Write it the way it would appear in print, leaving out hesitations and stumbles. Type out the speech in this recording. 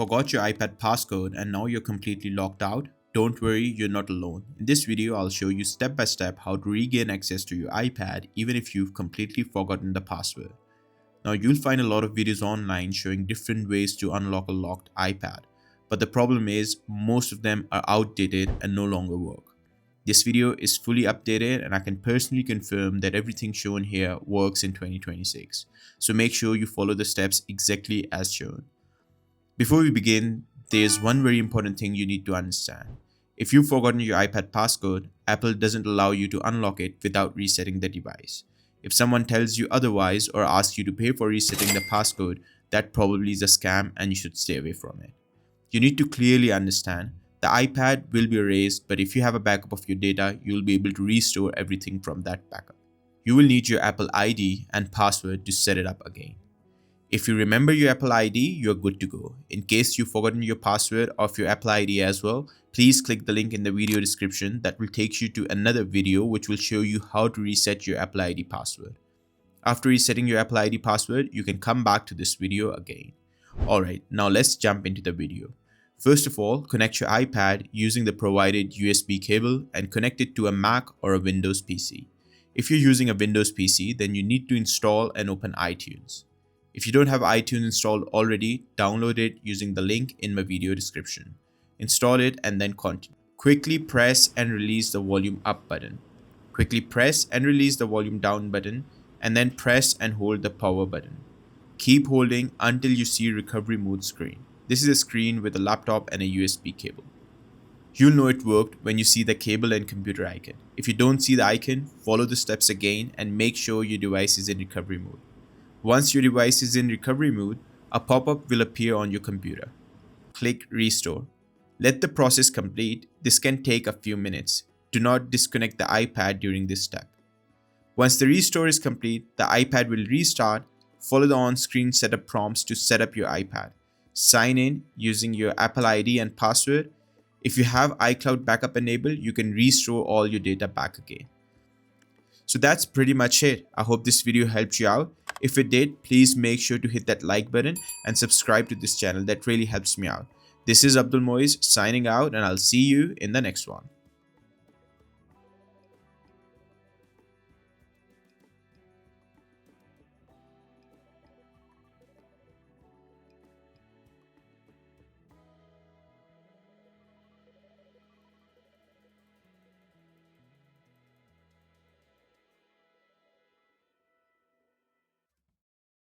Forgot your iPad passcode and now you're completely locked out? Don't worry, you're not alone. In this video, I'll show you step by step how to regain access to your iPad even if you've completely forgotten the password. Now you'll find a lot of videos online showing different ways to unlock a locked iPad, but the problem is most of them are outdated and no longer work. This video is fully updated and I can personally confirm that everything shown here works in 2026. So make sure you follow the steps exactly as shown. Before we begin, there's one very important thing you need to understand. If you've forgotten your iPad passcode, Apple doesn't allow you to unlock it without resetting the device. If someone tells you otherwise or asks you to pay for resetting the passcode, that probably is a scam and you should stay away from it. You need to clearly understand the iPad will be erased, but if you have a backup of your data, you'll be able to restore everything from that backup. You will need your Apple ID and password to set it up again. If you remember your Apple ID, you're good to go. In case you've forgotten your password of your Apple ID as well, please click the link in the video description that will take you to another video which will show you how to reset your Apple ID password. After resetting your Apple ID password, you can come back to this video again. Alright, now let's jump into the video. First of all, connect your iPad using the provided USB cable and connect it to a Mac or a Windows PC. If you're using a Windows PC, then you need to install and open iTunes. If you don't have iTunes installed already, download it using the link in my video description. Install it and then continue. Quickly press and release the volume up button. Quickly press and release the volume down button and then press and hold the power button. Keep holding until you see recovery mode screen. This is a screen with a laptop and a USB cable. You'll know it worked when you see the cable and computer icon. If you don't see the icon, follow the steps again and make sure your device is in recovery mode. Once your device is in recovery mode, a pop-up will appear on your computer. Click Restore. Let the process complete. This can take a few minutes. Do not disconnect the iPad during this step. Once the restore is complete, the iPad will restart. Follow the on-screen setup prompts to set up your iPad. Sign in using your Apple ID and password. If you have iCloud backup enabled, you can restore all your data back again. So that's pretty much it. I hope this video helped you out. If it did, please make sure to hit that like button and subscribe to this channel. That really helps me out. This is Abdul Moiz signing out and I'll see you in the next one.